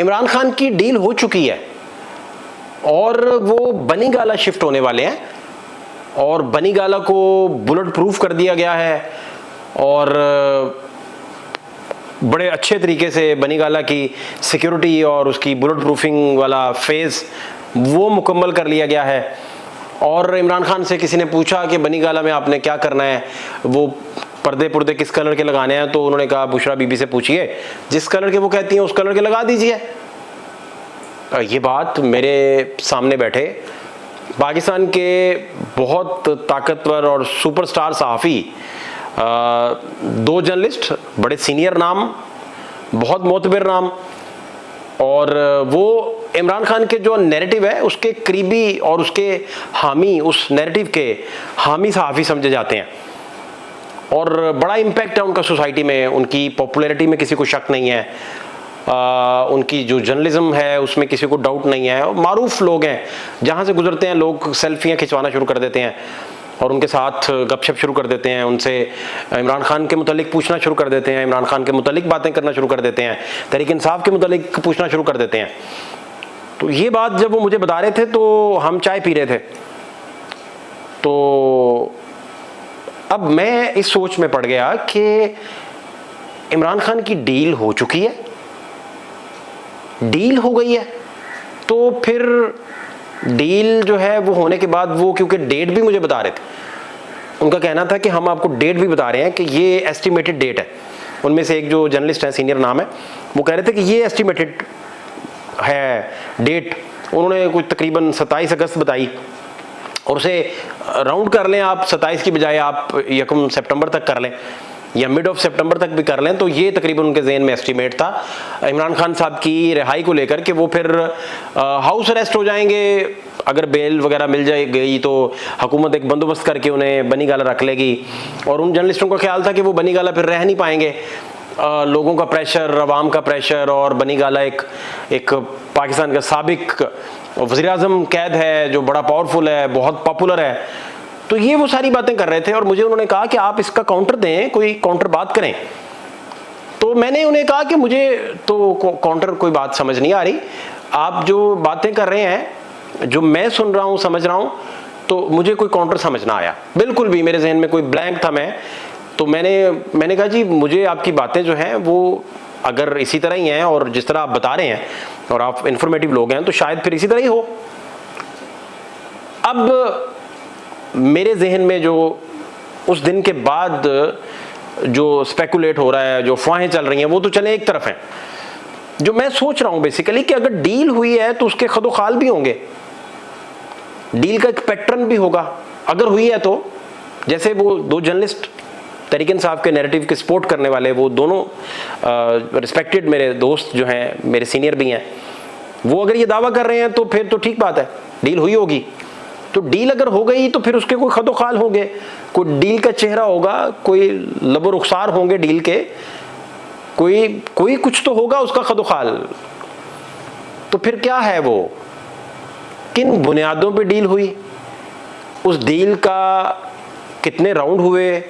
इमरान खान की डील हो चुकी है और वो बनी गाला शिफ्ट होने वाले हैं और बनी गाला को बुलेट प्रूफ कर दिया गया है और बड़े अच्छे तरीके से बनी गाला की सिक्योरिटी और उसकी बुलेट प्रूफिंग वाला फेज़ वो मुकम्मल कर लिया गया है। और इमरान खान से किसी ने पूछा कि बनी गाला में आपने क्या करना है, वो पर्दे किस कलर के लगाने हैं, तो उन्होंने कहा बुशरा बीबी से पूछिए, जिस कलर के वो कहती हैं उस कलर के लगा दीजिए। ये बात मेरे सामने बैठे पाकिस्तान के बहुत ताकतवर और सुपरस्टार सहाफ़ी, 2 जर्नलिस्ट, बड़े सीनियर नाम, बहुत मोतबर नाम, और वो इमरान खान के जो नैरेटिव है उसके करीबी और उसके हामी, उस नैरेटिव के हामी सहाफ़ी समझे जाते हैं और बड़ा इम्पैक्ट है उनका सोसाइटी में, उनकी पॉपुलैरिटी में किसी को शक नहीं है, उनकी जो जर्नलिज्म है उसमें किसी को डाउट नहीं है। मारूफ लोग हैं, जहाँ से गुजरते हैं लोग सेल्फियाँ खिंचवाना शुरू कर देते हैं और उनके साथ गपशप शुरू कर देते हैं, उनसे इमरान खान के मुतालिक पूछना शुरू कर देते हैं, इमरान खान के मुतालिक बातें करना शुरू कर देते हैं, तहरीक इंसाफ के मुतालिक पूछना शुरू कर देते हैं। तो ये बात जब वो मुझे बता रहे थे तो हम चाय पी रहे थे, तो अब मैं इस सोच में पड़ गया कि इमरान खान की डील हो चुकी है, डील हो गई है, तो फिर डील जो है वो होने के बाद वो, क्योंकि डेट भी मुझे बता रहे थे, उनका कहना था कि हम आपको डेट भी बता रहे हैं कि ये एस्टिमेटेड डेट है। उनमें से एक जो जर्नलिस्ट है, सीनियर नाम है, वो कह रहे थे कि ये एस्टिमेटेड है डेट। उन्होंने कुछ तकरीबन 27 अगस्त बताई और उसे राउंड कर लें आप, 27 की बजाय आप 1 सितंबर तक कर लें या मिड ऑफ सितंबर तक भी कर लें, तो ये तकरीबन उनके ज़हन में एस्टीमेट था इमरान खान साहब की रिहाई को लेकर कि वो फिर हाउस अरेस्ट हो जाएंगे। अगर बेल वगैरह मिल गई तो हुकूमत एक बंदोबस्त करके उन्हें बनी गाला रख लेगी, और उन जर्नलिस्टों का ख्याल था कि वो बनी गाला फिर रह नहीं पाएंगे, लोगों का प्रेशर, अवाम का प्रेशर, और बनी गाला एक पाकिस्तान का साबिक वज़ीर-ए-आज़म कैद है जो बड़ा पावरफुल है, बहुत पॉपुलर है। तो ये वो सारी बातें कर रहे थे और मुझे उन्होंने कहा कि आप इसका काउंटर दें, कोई काउंटर बात करें। तो मैंने उन्हें कहा कि मुझे तो काउंटर कोई बात समझ नहीं आ रही, आप जो बातें कर रहे हैं, जो मैं सुन रहा हूँ, समझ रहा हूँ, तो मुझे कोई काउंटर समझ ना आया, बिल्कुल भी मेरे जहन में कोई ब्लैंक था। तो मैंने कहा जी मुझे आपकी बातें जो हैं वो अगर इसी तरह ही हैं और जिस तरह आप बता रहे हैं और आप इंफॉर्मेटिव लोग हैं तो शायद फिर इसी तरह ही हो। अब मेरे जहन में जो उस दिन के बाद जो स्पेकुलेट हो रहा है, जो अफवाहें चल रही हैं, वो तो चले एक तरफ हैं। जो मैं सोच रहा हूं बेसिकली कि अगर डील हुई है तो उसके खदोखाल भी होंगे, डील का एक पैटर्न भी होगा। अगर हुई है तो जैसे वो 2 जर्नलिस्ट तहरीक इंसाफ के नैरेटिव के सपोर्ट करने वाले, वो दोनों रिस्पेक्टेड मेरे दोस्त जो हैं, मेरे सीनियर भी हैं, वो अगर ये दावा कर रहे हैं तो फिर तो ठीक बात है, डील हुई होगी। तो डील अगर हो गई तो फिर उसके कोई खदोखाल होंगे, कोई डील का चेहरा होगा, कोई लबो रुखसार होंगे डील के, कोई कुछ तो होगा उसका खदोखाल। तो फिर क्या है वो, किन बुनियादों पे डील हुई, उस डील का कितने राउंड हुए,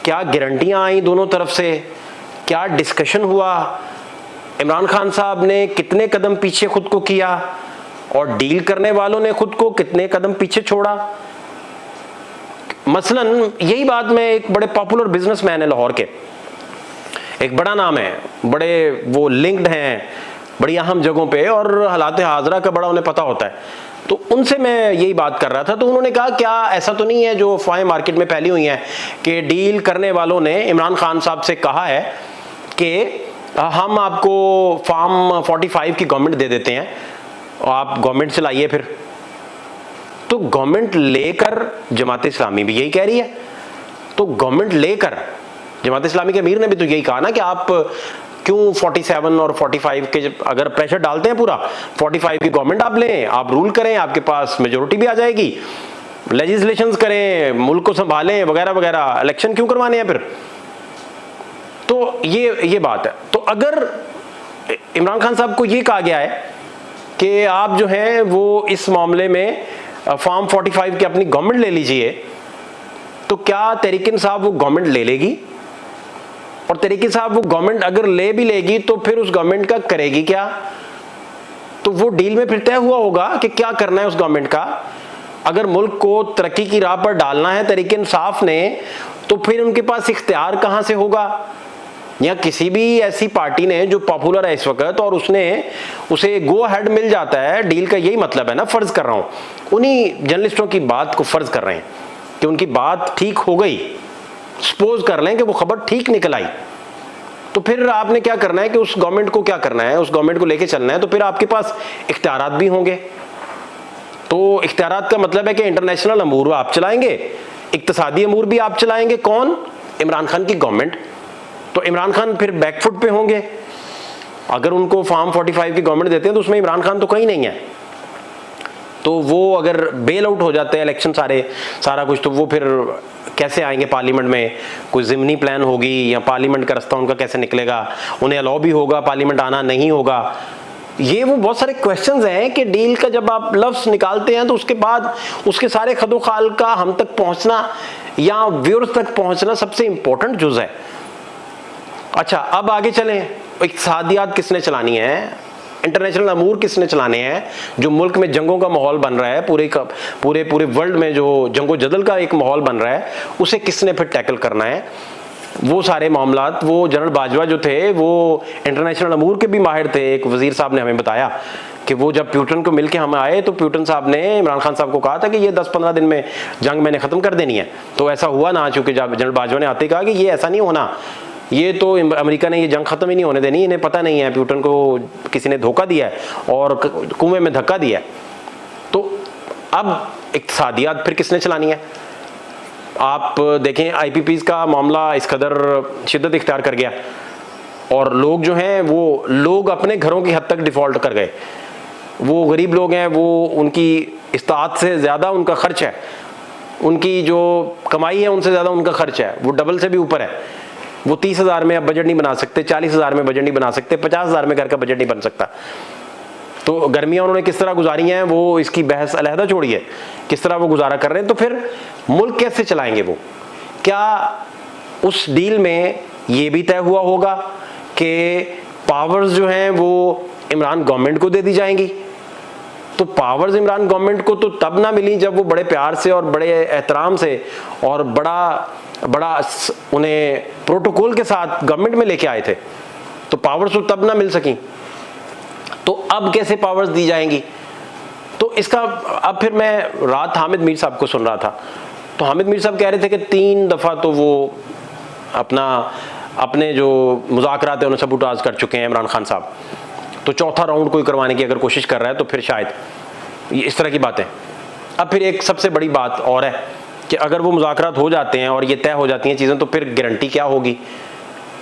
क्या गारंटियां आई दोनों तरफ से, क्या डिस्कशन हुआ, इमरान खान साहब ने कितने कदम पीछे खुद को किया और डील करने वालों ने खुद को कितने कदम पीछे छोड़ा। मसलन यही बात मैं, एक बड़े पॉपुलर बिजनेसमैन है लाहौर के, एक बड़ा नाम है, बड़े वो लिंक्ड हैं बड़ी अहम जगहों पे और हालात हाजरा का बड़ा उन्हें पता होता है, तो उनसे मैं यही बात कर रहा था। तो उन्होंने कहा क्या ऐसा तो नहीं है जो अफवाहें मार्केट में फैली हुई हैं कि डील करने वालों ने इमरान खान साहब से कहा है कि हम आपको फार्म 45 की गवर्नमेंट दे देते हैं और आप गवर्नमेंट चलाइए फिर। तो गवर्नमेंट लेकर जमात इस्लामी भी यही कह रही है, तो गवर्नमेंट लेकर जमात इस्लामी के अमीर ने भी तो यही कहा ना कि आप क्यों 47 और 45 के, अगर प्रेशर डालते हैं पूरा, 45 की गवर्नमेंट आप लें, आप रूल करें, आपके पास मेजोरिटी भी आ जाएगी, लेजिस्लेशंस करें, मुल्क को संभालें वगैरह वगैरह, इलेक्शन क्यों करवाने हैं फिर। तो ये बात है। तो अगर इमरान खान साहब को ये कहा गया है कि आप जो हैं वो इस मामले में फॉर्म 45 की अपनी गवर्नमेंट ले लीजिए, तो क्या तहरीक इंसाफ वो गवर्नमेंट ले लेगी? और तरीके साहब वो गवर्नमेंट अगर ले भी लेगी तो फिर उस गवर्नमेंट का करेगी क्या? तो वो डील में फिर तय हुआ होगा कि क्या करना है उस गवर्नमेंट का। अगर मुल्क को तरक्की की राह पर डालना है तरीके इंसाफ ने, तो फिर उनके पास इख्तियार कहां से होगा? या किसी भी ऐसी पार्टी ने जो पॉपुलर है इस वक्त और उसे गो हेड मिल जाता है डील का, यही मतलब है ना, फर्ज कर रहा हूं, उन्हीं जर्नलिस्टों की बात को फर्ज कर रहे हैं कि उनकी बात ठीक हो गई, सपोज कर लें कि वो खबर ठीक निकल आई, तो फिर आपने क्या करना है कि उस गवर्नमेंट को क्या करना है, उस गवर्नमेंट को लेके चलना है, तो फिर आपके पास इख्तियारात भी होंगे। तो इख्तियारात का मतलब है कि इंटरनेशनल अमूर आप चलाएंगे, इक्तिसादी अमूर भी आप चलाएंगे। कौन? इमरान खान की गवर्नमेंट। तो इमरान खान फिर बैकफुट पे होंगे। अगर उनको फॉर्म 45 की गवर्नमेंट देते हैं तो उसमें इमरान खान तो कहीं नहीं है। तो वो अगर बेल आउट हो जाते हैं इलेक्शन सारा कुछ, तो वो फिर कैसे आएंगे पार्लियामेंट में? कोई ज़िमनी प्लान होगी या पार्लियामेंट का रास्ता उनका कैसे निकलेगा? उन्हें अलाउ भी होगा पार्लियामेंट आना, नहीं होगा? ये वो बहुत सारे क्वेश्चंस हैं कि डील का जब आप लफ्ज़ निकालते हैं तो उसके बाद उसके सारे खदोखाल का हम तक पहुंचना या व्यूअर्स तक पहुंचना सबसे इंपॉर्टेंट जुज़ है। अच्छा, अब आगे चलें। इक़्तिसादियात किसने चलानी है? इंटरनेशनल अमूर किसने चलाने हैं? जो मुल्क में जंगों का माहौल बन रहा है, पूरे वर्ल्ड में जो जंगो जदल का एक माहौल बन रहा है, उसे किसने फिर टैकल करना है? वो सारे मामलात, वो जनरल बाजवा जो थे वो इंटरनेशनल अमूर के भी माहिर थे। एक वजीर साहब ने हमें बताया कि वो जब प्यूटन को मिलके हम आए तो प्यूटन साहब ने इमरान खान साहब को कहा था कि ये 10-15 दिन में जंग मैंने ख़त्म कर देनी है। तो ऐसा हुआ ना, चूँकि जब जनरल बाजवा ने आते कहा कि ये ऐसा नहीं होना, ये तो अमेरिका ने ये जंग ख़त्म ही नहीं होने देनी, इन्हें पता नहीं है प्यूटन को किसी ने धोखा दिया है और कुएं में धक्का दिया है। तो अब इक़्तिसादियात फिर किसने चलानी है? आप देखें IPPs का मामला इस कदर शिद्दत इख्तियार कर गया और लोग जो हैं वो लोग अपने घरों की हद तक डिफ़ॉल्ट कर गए। वो गरीब लोग हैं, वो उनकी इस्तात से ज़्यादा उनका खर्च है, उनकी जो कमाई है उनसे ज़्यादा उनका खर्च है, वो डबल से भी ऊपर है। वो 30,000 में अब बजट नहीं बना सकते, 40,000 में बजट नहीं बना सकते, 50,000 में घर का बजट नहीं बन सकता। तो गर्मियाँ उन्होंने किस तरह गुजारी हैं वो इसकी बहस अलहदा छोड़िए, किस तरह वो गुजारा कर रहे हैं। तो फिर मुल्क कैसे चलाएंगे वो? क्या उस डील में ये भी तय हुआ होगा कि पावर्स जो हैं वो इमरान गवर्नमेंट को दे दी जाएंगी? तो पावर्स इमरान गवर्नमेंट को तो तब ना मिली जब वो बड़े प्यार से और बड़े एहतराम से और बड़ा उन्हें प्रोटोकॉल के साथ गवर्नमेंट में लेके आए थे, तो पावर्स तो तब ना मिल सकी। तो अब कैसे पावर्स दी जाएंगी? तो इसका अब फिर मैं रात हामिद मीर साहब को सुन रहा था, तो हामिद मीर साहब कह रहे थे कि 3 दफ़ा तो वो अपने जो मुज़ाकरात हैं उन्हें सबूताज कर चुके हैं इमरान खान साहब, तो चौथा राउंड कोई करवाने की अगर कोशिश कर रहा है तो फिर शायद ये इस तरह की बातें। अब फिर एक सबसे बड़ी बात और है कि अगर वो मुज़ाकरात हो जाते हैं और ये तय हो जाती हैं चीज़ें, तो फिर गारंटी क्या होगी?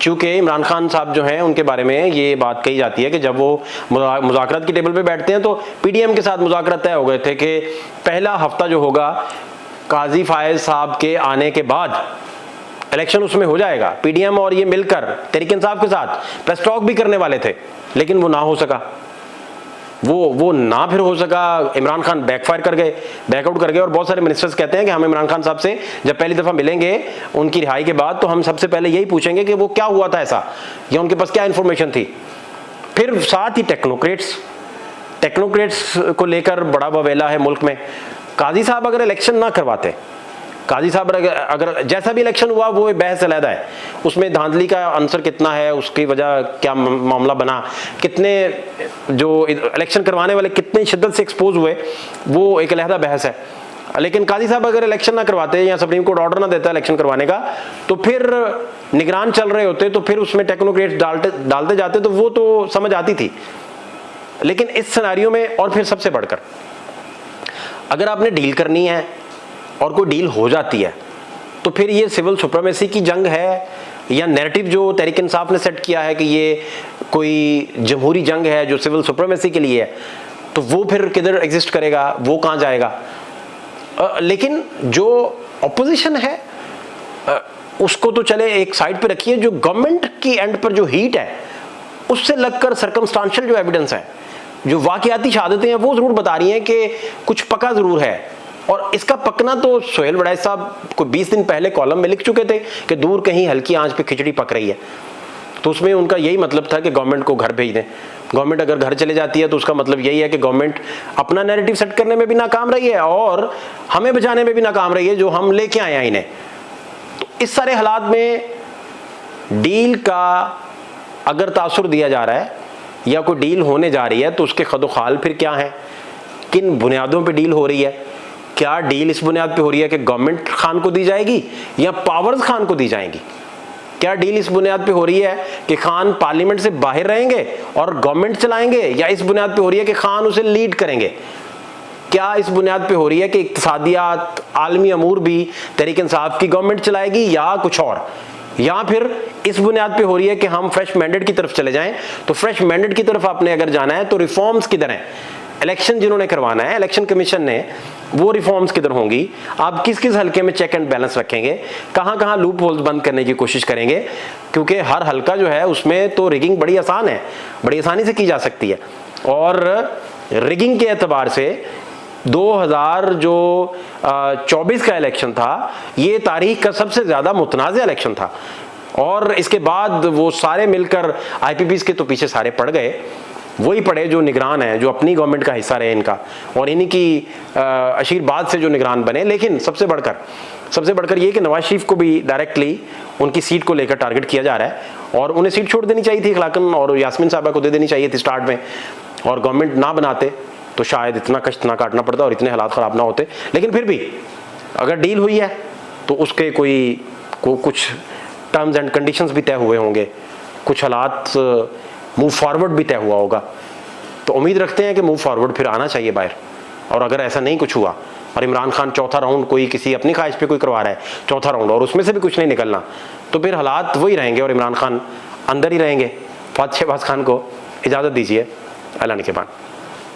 चूँकि इमरान खान साहब जो हैं उनके बारे में ये बात कही जाती है कि जब वो मुज़ाकरात की टेबल पे बैठते हैं तो PDM के साथ मुज़ाकरात तय हो गए थे कि पहला हफ्ता जो होगा काजी फायज साहब के आने के बाद इलेक्शन उसमें हो जाएगा। PDM और ये मिलकर तहरीक इंसाफ के साथ प्रेस टॉक भी करने वाले थे, लेकिन वो ना हो सका, वो ना फिर हो सका। इमरान खान बैकआउट कर गए और बहुत सारे मिनिस्टर्स कहते हैं कि हम इमरान खान साहब से जब पहली दफ़ा मिलेंगे उनकी रिहाई के बाद, तो हम सबसे पहले यही पूछेंगे कि वो क्या हुआ था ऐसा, या उनके पास क्या इन्फॉर्मेशन थी। फिर साथ ही टेक्नोक्रेट्स को लेकर बड़ा बवेला है मुल्क में। काजी साहब अगर इलेक्शन ना करवाते, काजी साहब अगर जैसा भी इलेक्शन हुआ वो बहस अलहदा है, उसमें धांधली का आंसर कितना है, उसकी वजह क्या मामला बना, कितने जो इलेक्शन करवाने वाले कितने शिद्दत से एक्सपोज हुए, वो एक अलहदा बहस है। लेकिन काजी साहब अगर इलेक्शन ना करवाते या सुप्रीम कोर्ट ऑर्डर ना देता इलेक्शन करवाने का, तो फिर निगरान चल रहे होते, तो फिर उसमें टेक्नोक्रेट्स डालते जाते, तो वो तो समझ आती थी। लेकिन इस सिनेरियो में और फिर सबसे बढ़कर अगर आपने डील करनी है और कोई डील हो जाती है, तो फिर ये सिविल सुप्रीमेसी की जंग है या नैरेटिव जो तहरीक इंसाफ ने सेट किया है कि ये कोई जमहूरी जंग है जो सिविल सुप्रीमेसी के लिए है, तो वो फिर किधर एग्जिस्ट करेगा, वो कहाँ जाएगा? लेकिन जो ऑपोजिशन है उसको तो चले एक साइड पे रखिए, जो गवर्नमेंट की एंड पर जो हीट है उससे लगकर सर्कमस्टांशियल जो एविडेंस है, जो वाकयाती शहादतें हैं, वो ज़रूर बता रही हैं कि कुछ पका ज़रूर है और इसका पकना तो सोहेल वड़ैच साहब कोई 20 दिन पहले कॉलम में लिख चुके थे कि दूर कहीं हल्की आंच पे खिचड़ी पक रही है। तो उसमें उनका यही मतलब था कि गवर्नमेंट को घर भेज दें। गवर्नमेंट अगर घर चले जाती है तो उसका मतलब यही है कि गवर्नमेंट अपना नैरेटिव सेट करने में भी नाकाम रही है और हमें बचाने में भी नाकाम रही है जो हम लेके आए हैं इन्हें। तो इस सारे हालात में डील का अगर तासुर दिया जा रहा है या कोई डील होने जा रही है तो उसके खदोखाल फिर क्या है, किन बुनियादों पे डील हो रही है। क्या डील इस बुनियाद पे हो रही है कि गवर्नमेंट खान को दी जाएगी या पावर्स खान को दी जाएंगी। क्या डील इस बुनियाद पे हो रही है कि खान पार्लियामेंट से बाहर रहेंगे और गवर्नमेंट चलाएंगे, या इस बुनियाद पे हो रही है कि खान उसे लीड करेंगे। क्या इस बुनियाद पे हो रही है कि इक्तिसादियात आलमी अमूर भी तहरीक इंसाफ की गवर्नमेंट चलाएगी या कुछ और, या फिर इस बुनियाद पे हो रही है कि हम फ्रेश मैंडेट की तरफ चले जाएं। तो फ्रेश मैंडेट की तरफ आपने अगर जाना है तो रिफॉर्म्स किधर हैं, इलेक्शन जिन्होंने करवाना है इलेक्शन कमीशन ने, वो रिफॉर्म्स किधर होंगी, आप किस किस हल्के में चेक एंड बैलेंस रखेंगे, कहां कहां लूप होल्स बंद करने की कोशिश करेंगे। क्योंकि हर हल्का जो है उसमें तो रिगिंग बड़ी आसान है, बड़ी आसानी से की जा सकती है। और रिगिंग के एतबार से 2024 का इलेक्शन था, ये तारीख का सबसे ज्यादा मुतनाज़ इलेक्शन था। और इसके बाद वो सारे मिलकर IPPs के तो पीछे सारे पड़ गए, वही पड़े जो निगरान है, जो अपनी गवर्नमेंट का हिस्सा रहे इनका, और इन्हीं की आशीर्वाद से जो निगरान बने। लेकिन सबसे बढ़कर ये कि नवाज शरीफ को भी डायरेक्टली उनकी सीट को लेकर टारगेट किया जा रहा है और उन्हें सीट छोड़ देनी चाहिए थी इखलाकन, और यास्मीन साहबा को दे देनी चाहिए थी स्टार्ट में, और गवर्नमेंट ना बनाते तो शायद इतना कष्ट ना काटना पड़ता और इतने हालात ख़राब ना होते। लेकिन फिर भी अगर डील हुई है तो उसके कुछ टर्म्स एंड कंडीशंस भी तय हुए होंगे, कुछ हालात मूव फॉरवर्ड भी तय हुआ होगा। तो उम्मीद रखते हैं कि मूव फॉरवर्ड फिर आना चाहिए बाहर। और अगर ऐसा नहीं कुछ हुआ और इमरान खान चौथा राउंड कोई किसी अपनी ख्वाहिश पे कोई करवा रहा है चौथा राउंड, और उसमें से भी कुछ नहीं निकलना, तो फिर हालात वही रहेंगे और इमरान खान अंदर ही रहेंगे। फहद शहबाज खान को इजाज़त दीजिए, अल्लाह निगहबान।